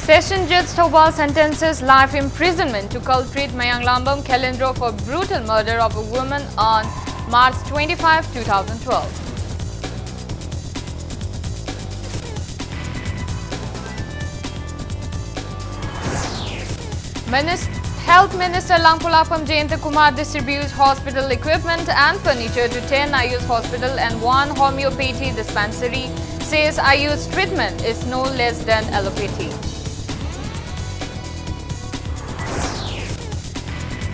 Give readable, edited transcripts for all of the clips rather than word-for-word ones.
Session Judge Thobal sentences life imprisonment to culprit Mayanglambam Kelendro for brutal murder of a woman on March 25, 2012. Health Minister Langpulapam Jayanta Kumar distributes hospital equipment and furniture to 10 Ayush hospital and 1 homeopathy dispensary, says Ayush treatment is no less than allopathy.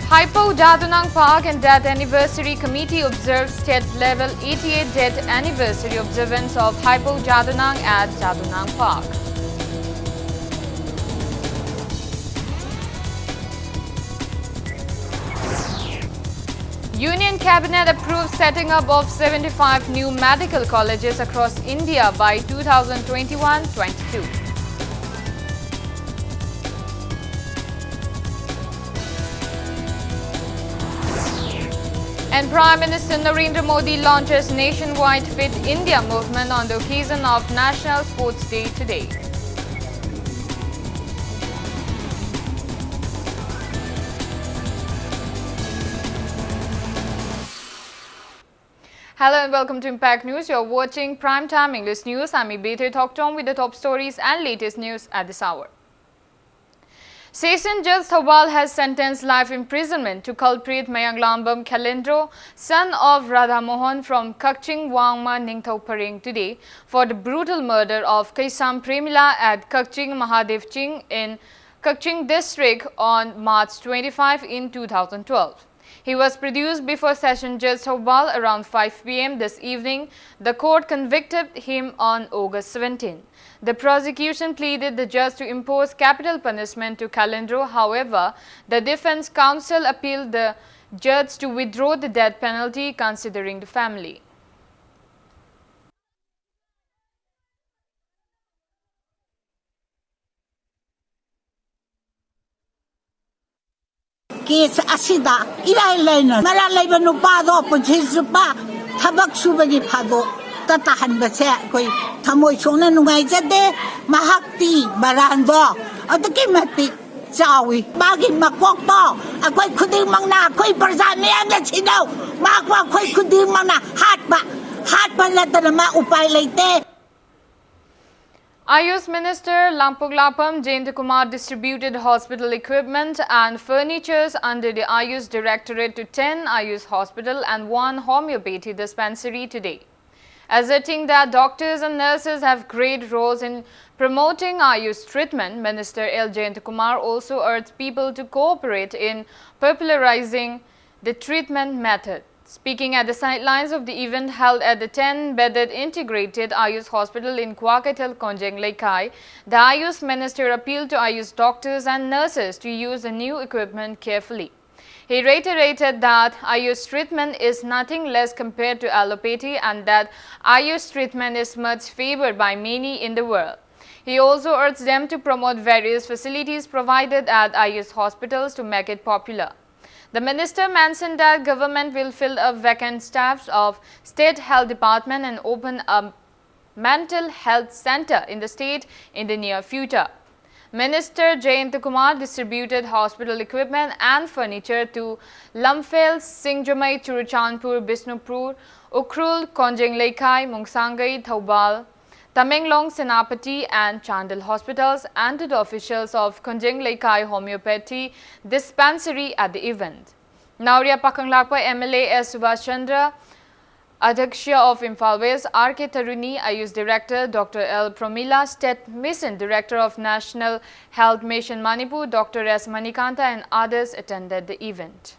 Hypo Jadunang Park and Death Anniversary Committee observes state-level 88th death anniversary observance of Hypo Jadunang at Jadunang Park. Union Cabinet approved setting up of 75 new medical colleges across India by 2021-22. And Prime Minister Narendra Modi launches nationwide Fit India movement on the occasion of National Sports Day today. Hello and welcome to Impact News. You're watching Primetime English News. I'm Ibete Thoktom with the top stories and latest news at this hour. Session Judge Thobal has sentenced life imprisonment to culprit Mayanglambam Kelendro, son of Radha Mohan from Kakching Wangma Ningthauparing today for the brutal murder of Kaisam Premila at Kakching Mahadev Ching in Kakching district on March 25 in 2012. He was produced before Session Judge Thobal around 5 p.m. this evening. The court convicted him on August 17. The prosecution pleaded the judge to impose capital punishment to Kelendro. However, the defense counsel appealed the judge to withdraw the death penalty considering the family. Case asida ilailena malalaiba nupado punchisupa thabak subagi phado tatahan base koi thamoi sona nungai jade mahakti baranbo adaki mati chawi bagi makok to akoi khuding mangna akoi parja miyam la chino makwa akoi khuding mangna hatba latana ma upai leite. Ayush Minister Langpulapam Jayanta Kumar distributed hospital equipment and furniture under the Ayush Directorate to 10 Ayush hospital and 1 homeopathy dispensary today, asserting that doctors and nurses have great roles in promoting Ayush treatment. Minister L. Jayanta Kumar also urged people to cooperate in popularizing the treatment method. Speaking at the sidelines of the event held at the 10-bedded integrated Ayush hospital in Kwaketal, Konjeng Laikai, the Ayush minister appealed to Ayush doctors and nurses to use the new equipment carefully. He reiterated that Ayush treatment is nothing less compared to allopathy and that Ayush treatment is much favored by many in the world. He also urged them to promote various facilities provided at Ayush hospitals to make it popular. The minister mentioned that government will fill up vacant staffs of State Health Department and open a mental health center in the state in the near future. Minister Jayanta Kumar distributed hospital equipment and furniture to Lamphel, Singjamai, Churuchandpur, Bisnupur, Ukhrul, Konjeng Laikai, Mungsangai, Thobal, Tamenglong, Senapati and Chandal hospitals and to the officials of Konjeng Laikai Homeopathy Dispensary at the event. Nauria Pakanglakpa MLA S. Subhash Chandra, Adhaksha of Imphal West, R.K. Taruni, Ayush Director, Dr. L. Promila, State Mission Director of National Health Mission Manipur, Dr. S. Manikanta and others attended the event.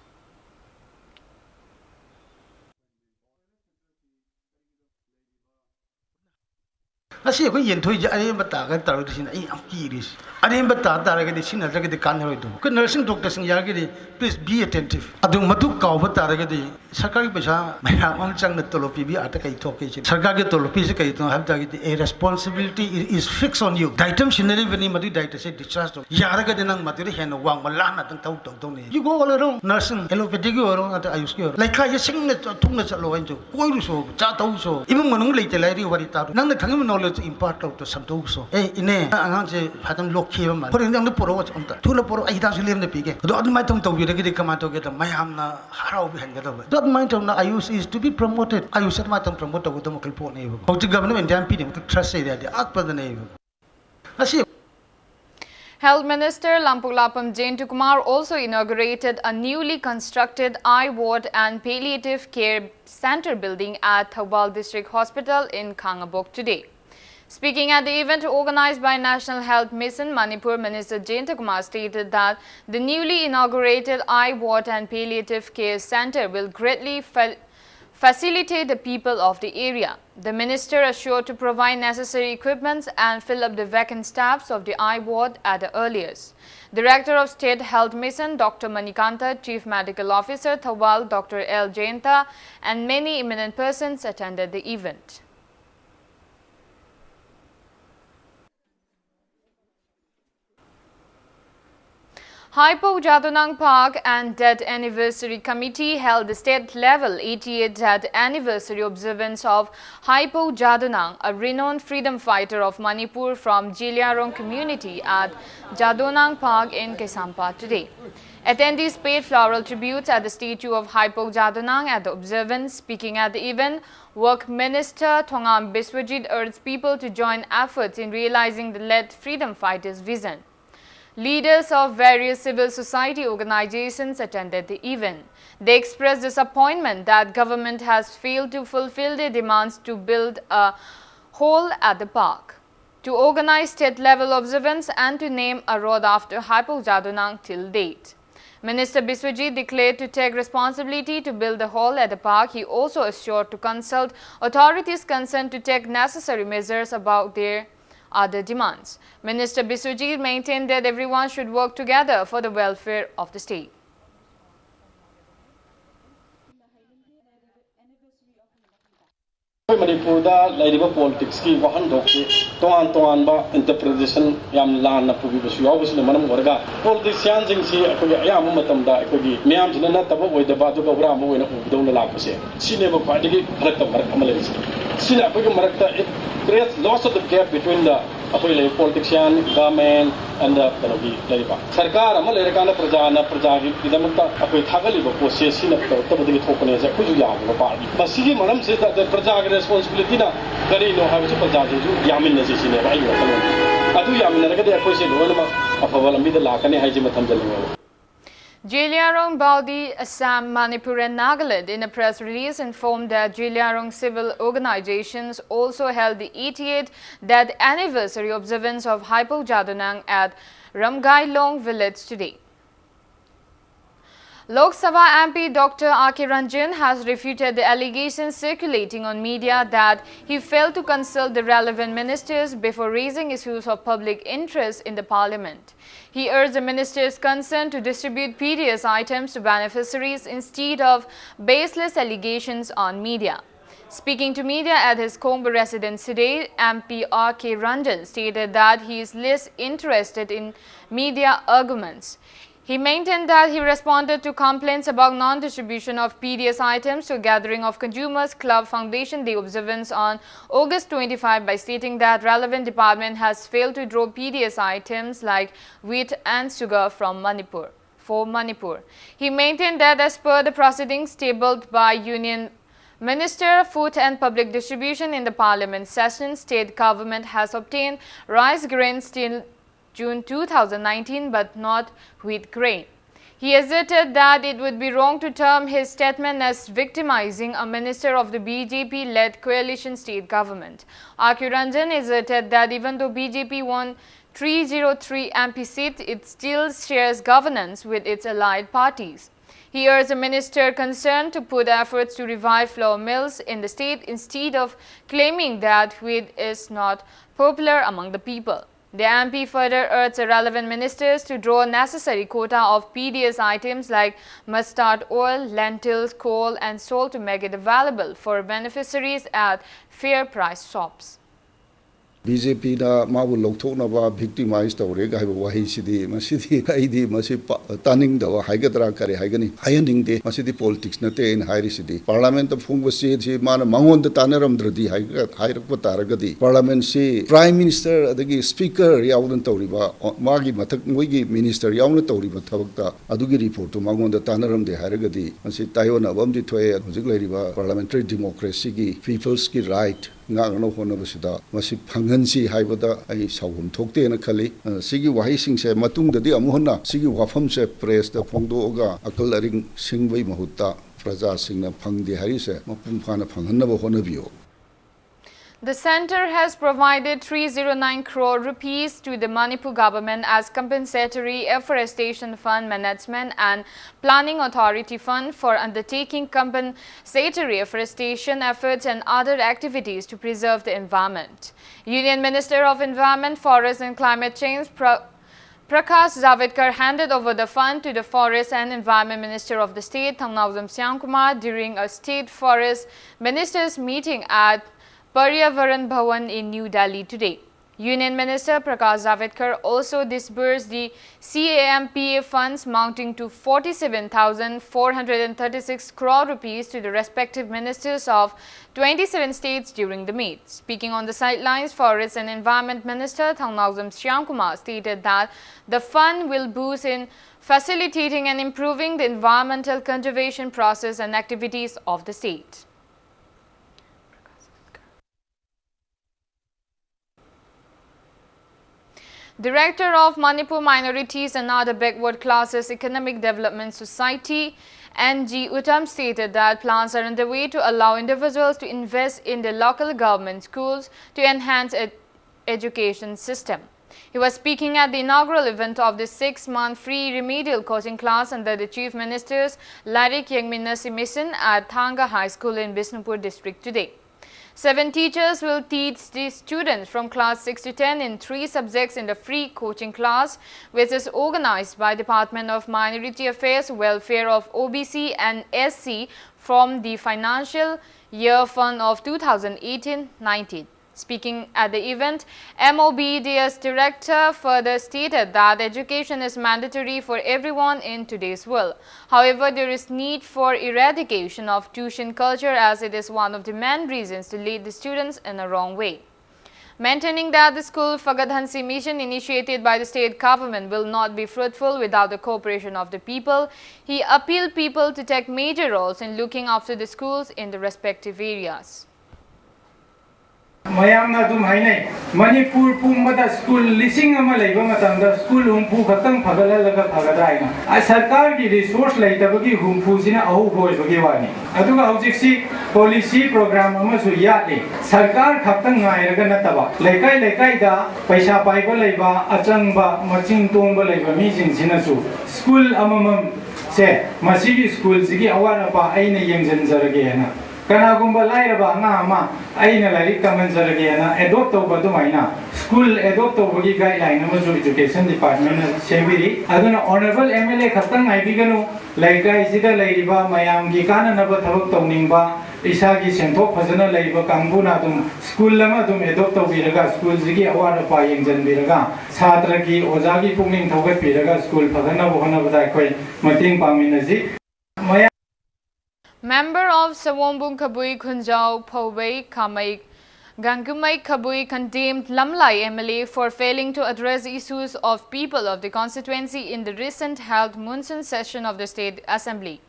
Asi ko yenthoi ja ari bata ga tar sin ai am kiris ari bata tar ga de sin ga de kan hoi do ko nursing doctor sing ya ga de please be attentive adu matu kaw bata ga de sarkar ki paisa maya am chang na tolopi bi ata kai thok ke sarkar ge tolopi se kai to have ta ge a responsibility is fixed on you daitam sinari bani madu daita se discharge do ya ga de nang matu hen wang ma la na tang tau tau ne you go all around nursing allopathy go around ata ayush go like ka ya sing na tung na chalo en jo koi ru so cha tau so imung manung le te lai ri wari ta nang na khang knowledge impart out to samto so ine angang se phatam lok kheba man pore ndang poro wa chonta thula poro ai da su lem ne pige do ad mai tong to bi de kama to ge da mayam na harau bi han ga da dot mai tong na ayus is to be promoted ayus at mai tong promote to mo kal po ne ba ho ti government indian pi ne trust area de at pa ne ba asi Health Minister Lampuglapam Jaintukumar also inaugurated a newly constructed eye ward and palliative care center building at Thawbal District Hospital in Khangabok today. Speaking at the event organized by National Health Mission, Manipur Minister Jaintukumar stated that the newly inaugurated eye ward and palliative care center will greatly facilitate the people of the area. The minister assured to provide necessary equipments and fill up the vacant staffs of the eye ward at the earliest. Director of State Health Mission Dr. Manikanta, Chief Medical Officer Thawal Dr. L. Jainta and many eminent persons attended the event. Hypo Jadonang Park and Death Anniversary Committee held the state-level 88th Death Anniversary observance of Hypo Jadonang, a renowned freedom fighter of Manipur from Jiliarong community at Jadonang Park in Kesampa today. Attendees paid floral tributes at the statue of Hypo Jadonang at the observance. Speaking at the event, Work Minister Thongam Biswajit urged people to join efforts in realizing the late freedom fighters' vision. Leaders of various civil society organizations attended the event. They expressed disappointment that government has failed to fulfill their demands to build a hall at the park, to organize state-level observance and to name a road after Hypo Jadonang till date. Minister Biswajit declared to take responsibility to build the hall at the park. He also assured to consult authorities concerned to take necessary measures about their other demands. Minister Biswajit maintained that everyone should work together for the welfare of the state. Manipur da laiba politics ki wahan dokki toan ba interpretation yam lan na pubi basu yaw basu manam gorga politicians jing si akoi ayam matam da akoi miyam jina na tabo woi da ba du gobra mo woi na u dong la pase sine ba khwai gi pharak ta marak amal sine akoi marak ta it creates loss of the gap between the akoi politician government and the kanogi laiba sarkar amal erkana praja gi idamta akoi thagali ba process sine ta tabadi thokone ja kuju ya ba pa basi gi manam se da praja responsibility na kari no ha su praja ju yamin na sine ba ayu kanu adu yamin na ga de akoi se lo ma afawal mi da la kane hai ji matham jalu Jiliarong, Baudi, Assam, Manipur and Nagaland in a press release informed that Jiliarong civil organizations also held the 88th death anniversary observance of Hypo Jadonang at Ramgailong village today. Lok Sabha MP Dr. R.K. Ranjan has refuted the allegations circulating on media that he failed to consult the relevant ministers before raising issues of public interest in the parliament. He urged the ministers concerned to distribute PDS items to beneficiaries instead of baseless allegations on media. Speaking to media at his Kongba residence today, MP R.K. Ranjan stated that he is less interested in media arguments. He maintained that he responded to complaints about non-distribution of PDS items to a gathering of Consumers Club Foundation Day observance on August 25 by stating that relevant department has failed to draw PDS items like wheat and sugar from Manipur. He maintained that as per the proceedings tabled by Union Minister of Food and Public Distribution in the Parliament session, state government has obtained rice grains till June 2019 but not wheat grain. He asserted that it would be wrong to term his statement as victimizing a minister of the BJP-led coalition state government. R.K. Ranjan asserted that even though BJP won 303 MP seats, it still shares governance with its allied parties. He urged the minister concerned to put efforts to revive flour mills in the state instead of claiming that wheat is not popular among the people. The MP further urged the relevant ministers to draw necessary quota of PDS items like mustard oil, lentils, coal and salt to make it available for beneficiaries at fair price shops. BJP da mabu lokthokna ba victimize tawre ga ba wahi sidi masidi aidi masi taning da haigadra kare haigani hayaning de masidi politics na te in hairi sidi parliament of phungba si mana mangon da tanaram dradi hairak pa taragadi parliament si prime minister adagi speaker yawdan tawriba magi mathak moigi minister yawna tawriba thabakta adugi report to mangon da tanaram de hairagadi masi tayona bamdi thoye hojik lairiba parliamentary democracy gi people's ki right ngano hono basida masi phangansi haibada ai sawum thokte na khali sigi wahi sing se matung dadi amuhna sigi wafam se press da phongdo ga akal aring singwei mahutta praja singna phangdi hari se mapum phana phanghanna ba hono biyo. The centre has provided 309 crore rupees to the Manipur government as compensatory afforestation fund management and planning authority fund for undertaking compensatory afforestation efforts and other activities to preserve the environment. Union Minister of Environment, Forest and Climate Change Prakash Javadekar handed over the fund to the Forest and Environment Minister of the state, Thangnavjam Shyamkumar, during a state forest ministers meeting at Paryavaran Bhavan in New Delhi today. Union Minister Prakash Javadekar also disbursed the CAMPA funds amounting to 47,436 crore rupees to the respective ministers of 27 states during the meet. Speaking on the sidelines, Forest and Environment Minister Thangnavjam Shyamkumar stated that the fund will boost in facilitating and improving the environmental conservation process and activities of the state. Director of Manipur Minorities and Other Backward Classes Economic Development Society, N.G. Uttam, stated that plans are underway to allow individuals to invest in the local government schools to enhance its education system. He was speaking at the inaugural event of the 6-month free remedial coaching class under the Chief Minister's Larik Yengminasi mission at Thanga High School in Bishnupur district today. 7 teachers will teach the students from class 6 to 10 in 3 subjects in the free coaching class, which is organized by Department of Minority Affairs, Welfare of OBC and SC from the financial year fund of 2018-19. Speaking at the event, MOBDS Director further stated that education is mandatory for everyone in today's world. However, there is need for eradication of tuition culture as it is one of the main reasons to lead the students in a wrong way. Maintaining that the school Fagadhansi mission initiated by the state government will not be fruitful without the cooperation of the people, he appealed people to take major roles in looking after the schools in the respective areas. Mayamna dum hainai Manipur pumbada school lising ama leiba matangda school humpu khatang phagala laga phagadaina a sarkar gi resource leitabagi humpu sina ahu hoi bagi wani aduga hojik si policy program ama su yatli sarkar khatang ngairaga nataba laikai da paisa paiba leiba achangba maching tongba leiba mi jing sina su school amamam se masigi school sigi awara pa aina yengjan jarage na kana gumba lairaba nga ama aina larik taman jarage na adopt to badumaina school adopt to bagi guideline amazu education department sebiri aduna honorable MLA khatang aibiganu laikai sida lairiba mayam gi kana naba thabak tawningba isagi senthok phajana laiba kambuna dum school lama dum adopt to biraga school jigi awara pa yengjan biraga chhatra gi oja gi pungning thogat biraga school phagana bohana bada koi mating paminaji Member of Sawombung Kabui Khunjau Phawei Kamai Gangumai Kabui condemned Lamlai MLA for failing to address issues of people of the constituency in the recent held monsoon session of the State Assembly.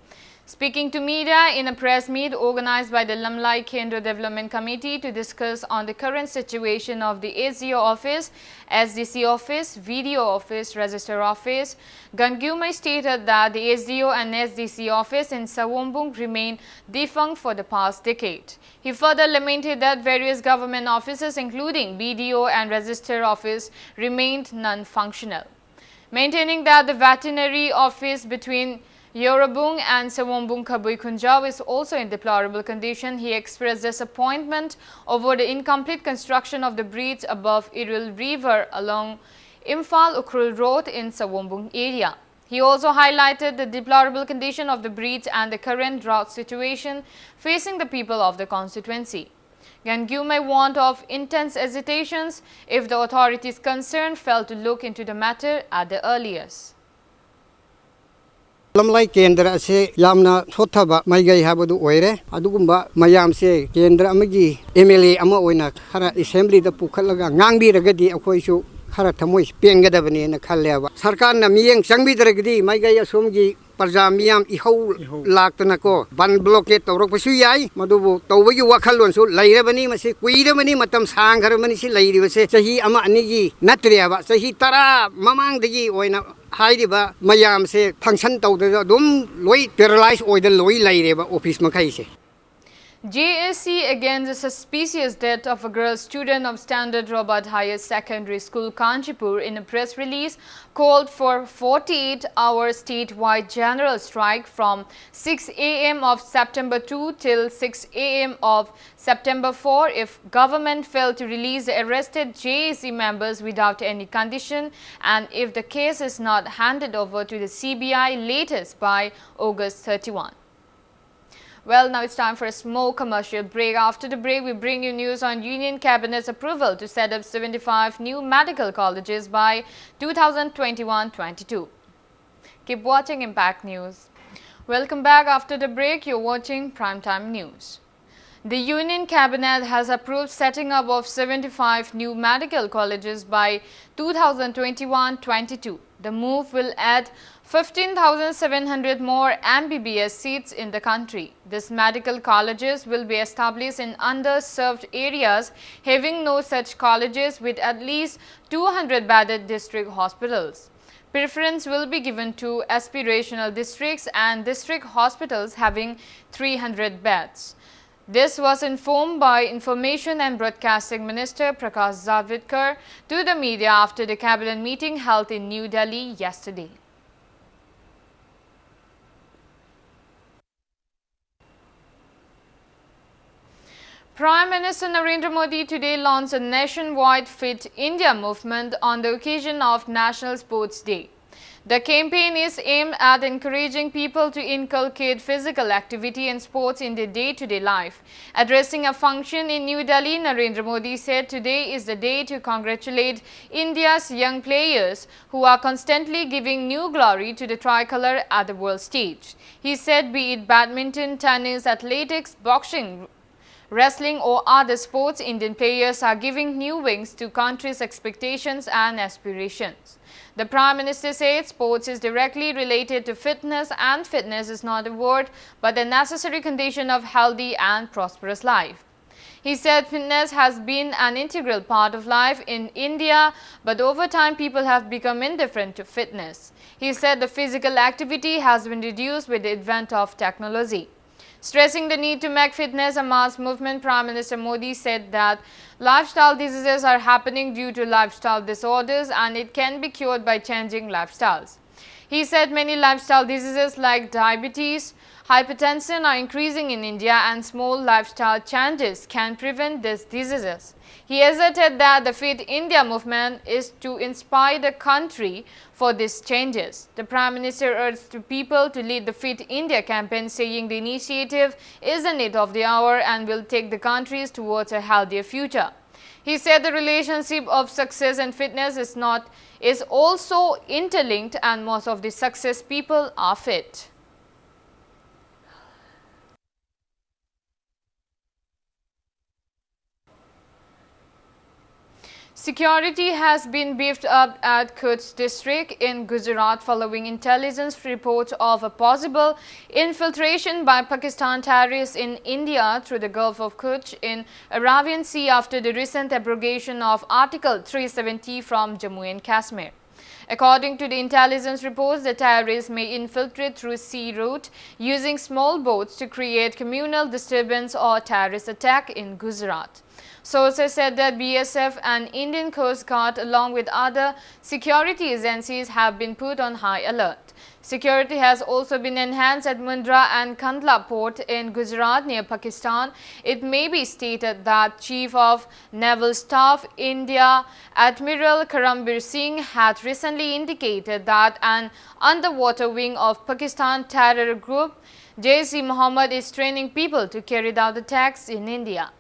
Speaking to media in a press meet organized by the Lamlai Kendra Development Committee to discuss on the current situation of the SDO office, SDC office, VDO office, Register office, Gangumai stated that the SDO and SDC office in Sawombung remain defunct for the past decade. He further lamented that various government offices including BDO and Register office remained non-functional. Maintaining that the veterinary office between Yorabung and Sawombung Kabui Khunjau is also in deplorable condition. He expressed disappointment over the incomplete construction of the bridge above Iril River along Imphal-Ukhrul Road in Sawombung area. He also highlighted the deplorable condition of the bridge and the current drought situation facing the people of the constituency. Gangu may warned of intense hesitations if the authorities concerned failed to look into the matter at the earliest. lamlai kendra se yamna thothaba maigai habadu oire adugumba mayam se kendra amagi MLA ama oina khara assembly da pukhallaga ngangbi ragadi akhoisu khara thamoi pengadabani na khalleba sarkar na miyeng changbi daragdi maigai asomgi parja miyam ihau laktana ko ban blockade tawrak pasu yai madubu tawbagi wakhalon su lairabani mase kuirabani matam sangharabani si lairibase chahi ama anigi natriaba chahi tara mamang dagi oina hairiba mayam se function tawda dum loi paralyze oida loi laireba office makai se JSC against the suspicious death of a girl student of Standard Robert Higher Secondary School, Kanchipur, in a press release called for 48-hour statewide general strike from 6 a.m. of September 2 till 6 a.m. of September 4 if government failed to release the arrested JSC members without any condition and if the case is not handed over to the CBI latest by August 31. Well, now it's time for a small commercial break. After the break, we bring you news on Union Cabinet's approval to set up 75 new medical colleges by 2021-22. Keep watching Impact News. Welcome back. After the break, you're watching Primetime News. The Union Cabinet has approved setting up of 75 new medical colleges by 2021-22. The move will add 15,700 more MBBS seats in the country. These medical colleges will be established in underserved areas having no such colleges with at least 200 bedded district hospitals. Preference will be given to aspirational districts and district hospitals having 300 beds. This was informed by Information and Broadcasting Minister Prakash Javadekar to the media after the cabinet meeting held in New Delhi yesterday. Prime Minister Narendra Modi today launched a nationwide Fit India movement on the occasion of National Sports Day. The campaign is aimed at encouraging people to inculcate physical activity and sports in their day-to-day life. Addressing a function in New Delhi, Narendra Modi said today is the day to congratulate India's young players who are constantly giving new glory to the tricolour at the world stage. He said be it badminton, tennis, athletics, boxing, wrestling or other sports, Indian players are giving new wings to country's expectations and aspirations. The Prime Minister said sports is directly related to fitness and fitness is not a word but a necessary condition of healthy and prosperous life. He said fitness has been an integral part of life in India but over time people have become indifferent to fitness. He said the physical activity has been reduced with the advent of technology. Stressing the need to make fitness a mass movement, Prime Minister Modi said that lifestyle diseases are happening due to lifestyle disorders and it can be cured by changing lifestyles. He said many lifestyle diseases like diabetes, hypertension are increasing in India and small lifestyle changes can prevent these diseases. He asserted that the Fit India movement is to inspire the country for these changes. The Prime Minister urged to people to lead the Fit India campaign, saying the initiative is the need of the hour and will take the countries towards a healthier future. He said the relationship of success and fitness is also interlinked and most of the success people are fit. Security has been beefed up at Kutch district in Gujarat following intelligence reports of a possible infiltration by Pakistan terrorists in India through the Gulf of Kutch in Arabian Sea after the recent abrogation of Article 370 from Jammu and Kashmir. According to the intelligence reports, the terrorists may infiltrate through sea route using small boats to create communal disturbance or terrorist attack in Gujarat. Sources said that BSF and Indian Coast Guard along with other security agencies have been put on high alert. Security has also been enhanced at Mundra and Kandla port in Gujarat near Pakistan. It may be stated that Chief of Naval Staff India Admiral Karambir Singh had recently indicated that an underwater wing of Pakistan terror group Jaish-e-Mohammed is training people to carry out attacks in India.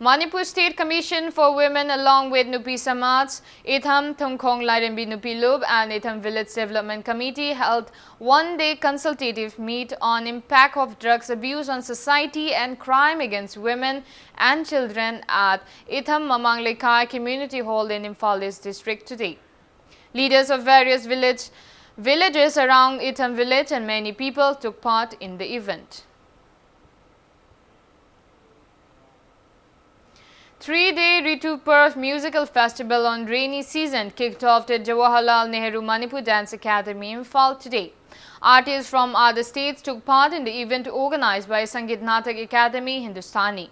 Manipur State Commission for Women along with Nupi Samaj, Itham Thongkhong Lairenbi Nupi Lub and Itham Village Development Committee held one-day consultative meet on impact of drugs abuse on society and crime against women and children at Itham Mamanglekai Community Hall in Imphal East District today. Leaders of various villages around Itham village and many people took part in the event. 3-day Ritu Perth musical festival on rainy season kicked off at Jawaharlal Nehru Manipur Dance Academy in Imphal today. Artists from other states took part in the event organized by Sangeet Natak Academy Hindustani.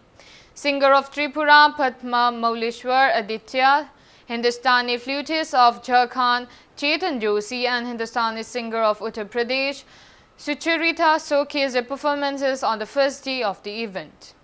Singer of Tripura Padma Mauleshwar Aditya, Hindustani flutist of Jharkhand Chetan Joshi and Hindustani singer of Uttar Pradesh Sucharita showcased their performances on the first day of the event.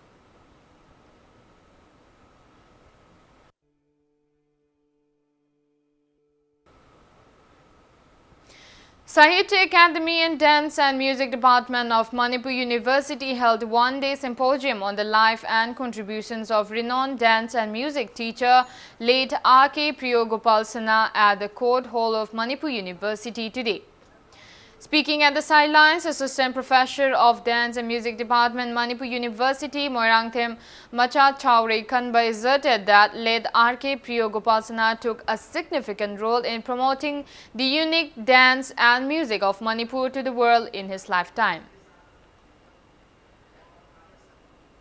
Sahitya Academy and Dance and Music Department of Manipur University held one-day symposium on the life and contributions of renowned dance and music teacher late R.K. Priyogopal Sinha at the Court Hall of Manipur University today. Speaking at the sidelines, Assistant Professor of Dance and Music Department, Manipur University, Moirangthem Macha Chaure Kanba asserted that late R.K. Priyogopal Sinha took a significant role in promoting the unique dance and music of Manipur to the world in his lifetime.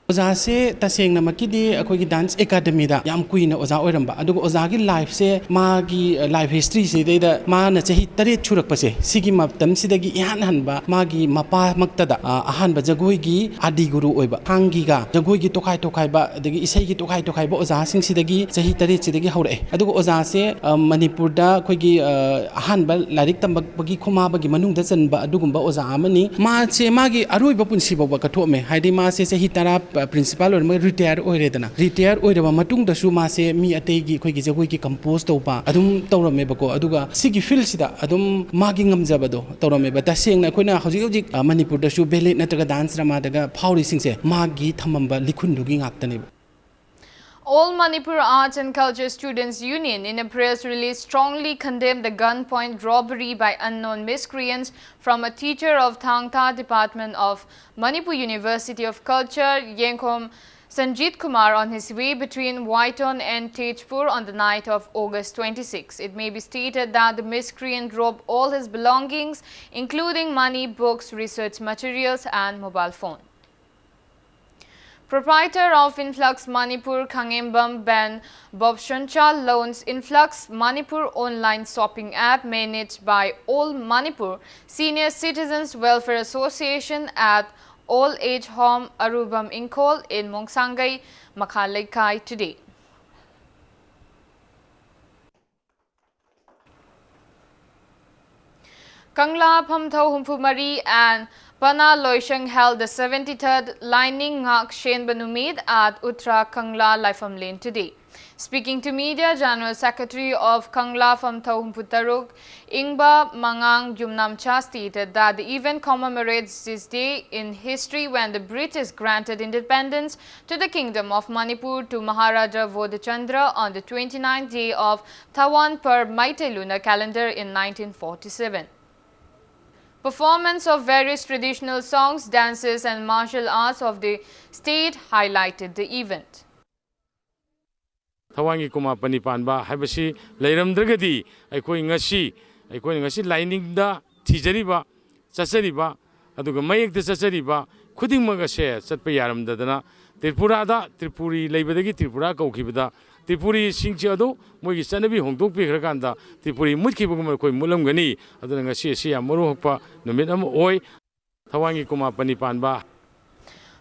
Oza se taseng na makidi akoi ki dance academy da yam kui na oza oiramba adugo oza gi life se ma gi life history se de da ma na chahi tare churak pase sigi maptam sidagi ihan hanba ma gi mapa makta da ahan ba jagoi gi adi guru oiba hangi ga jagoi gi tokai ba adagi isai gi tokai ba oza sing sidagi chahi tare sidagi haure adugo oza se manipur da koi gi ahan ba larik tambak bagi khoma bagi manung da chan ba adugumba oza amani ma che ma gi aroi ba punsi ba ka thome haidi ma se chahi tara principal or retire oiredana retire oiraba matung da su ma se mi ategi khoi gi jagoi gi compose topa adum tawrame bako aduga sigi field sida adum magi ngamjaba do tawrame ba taseng na khoina hojik manipur da su ballet nataga dance rama daga phauri singse magi thamamba likhun dugi ngaktane. All Manipur Arts and Culture Students Union in a press release strongly condemned the gunpoint robbery by unknown miscreants from a teacher of Thangta Department of Manipur University of Culture, Yengkhom Sanjit Kumar, on his way between Waiton and Tejpur on the night of August 26. It may be stated that the miscreant robbed all his belongings, including money, books, research materials and mobile phone. Proprietor of Influx Manipur Khangembam Ben Bobshoncha loans Influx Manipur online shopping app managed by All Manipur Senior Citizens Welfare Association at Old Age Home Arubam Inkol in Mongsangai, Makhalaikai today. Kangla Phamthau Humpumari and Pana Loishang held the 73rd Lining Ngak Shen Banumid at Uttara Kangla Laifam Lane today. Speaking to media, General Secretary of Kangla Phamthau Humputaruk, Ingba Mangang Jumnamcha stated that the event commemorates this day in history when the British granted independence to the Kingdom of Manipur to Maharaja Vodachandra on the 29th day of Thawan per Meitei lunar calendar in 1947. Performance of various traditional songs, dances and martial arts of the state highlighted the event. Thawangi kuma panipanba habasi leiram dragadi aikoi ngasi lining da thijariba chachariba aduga mayek da chachariba khuding maga se chatpa yaram dadana Tripura da Tripuri leibadagi Tripura kaukibada Tripuri singchi adu mogi chanabi hongdok pikhraganda Tripuri mutkibagum koi mulamgani aduna ngasi se amuru hokpa numit am oi Thawangi kuma panipanba.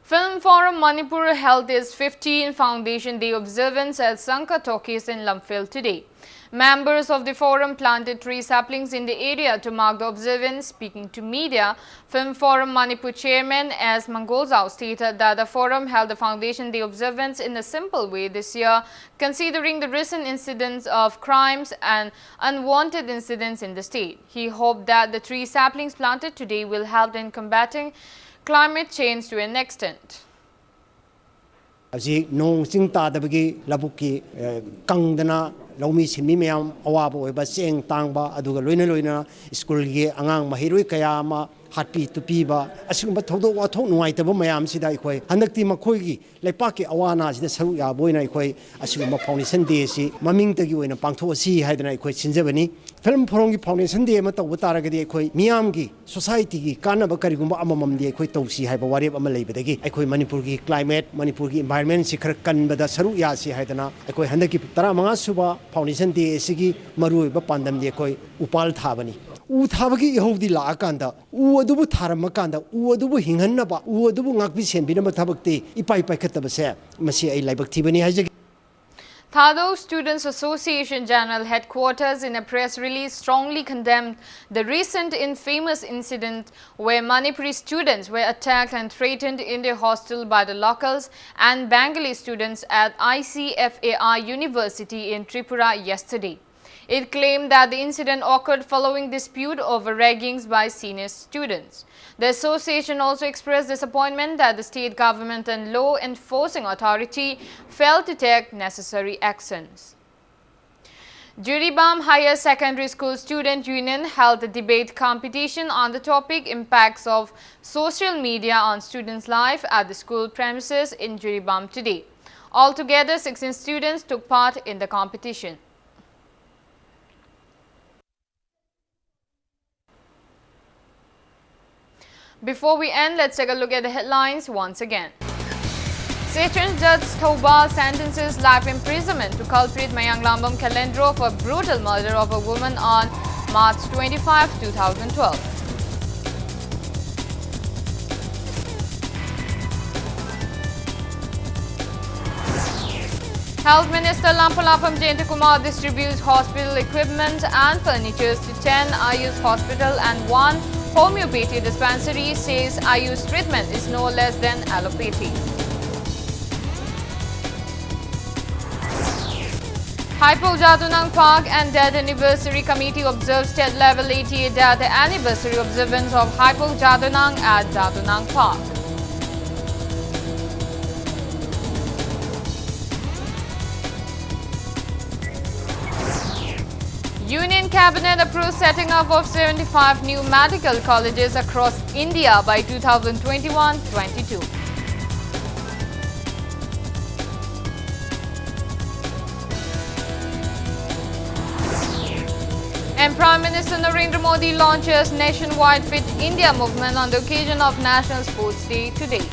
Film Forum Manipur held its 15th Foundation Day observance at Sanka Talkies in Lumphil today. Members of the forum planted tree saplings in the area to mark the observance. Speaking to media, Film Forum Manipur Chairman S. Mangolzao stated that the forum held the Foundation Day observance in a simple way this year, considering the recent incidents of crimes and unwanted incidents in the state. He hoped that the tree saplings planted today will help in combating climate change to an extent. Aji nong sing ta dabagi labuki kangdana laumi sinmi mayam awaba oiba seng tangba aduga loina school gi angang mahiroi kaya ama hatpi tupi ba asingba thodo wathok nuaitaba mayam sida ikoi handakti makhoi gi leipaki awana sida saru ya boina ikoi asingba foundation day si maming tagi oina pangtho si haidana ikoi sinjabani film forum gi foundation day ma taw taragadi ikoi miyam gi society gi kanaba karigumba amamam di ikoi tawsi haiba wareb ama leibadagi ikoi manipur gi climate manipur gi environment si khar kanbada saru ya si haidana ikoi handaki 15 suba foundation day sigi marui ba pandam di ikoi upal thabani u thabagi ihodi la akanda u adubu tharamakanda u adubu hinganaba u adubu ngakbi senbinaba thabakti ipai khataba se masi ai laibak thibani haje. Thado Students Association General Headquarters in a press release strongly condemned the recent infamous incident where Manipuri students were attacked and threatened in their hostel by the locals and Bengali students at ICFAR University in Tripura yesterday. It claimed that the incident occurred following dispute over raggings by senior students. The association also expressed disappointment that the state government and law enforcing authority failed to take necessary actions. Juribam Higher Secondary School Student Union held a debate competition on the topic impacts of social media on students' life at the school premises in Juribam today. Altogether, 16 students took part in the competition. Before we end, let's take a look at the headlines once again. Sessions Judge Thoubal sentences life imprisonment to culprit Mayang Lambam Kalendro for brutal murder of a woman on March 25, 2012. Health Minister Lampalapam Jayantakumar distributes hospital equipment and furniture to 10 Ayush hospital and 1 homeopathy dispensary, says Ayush treatment is no less than allopathy. Hypo Jadunang Park and Death Anniversary Committee observes state level 88th Death Anniversary observance of Hypo Jadunang at Jadunang Park. Union Cabinet approves setting up of 75 new medical colleges across India by 2021-22. And Prime Minister Narendra Modi launches nationwide Fit India movement on the occasion of National Sports Day today.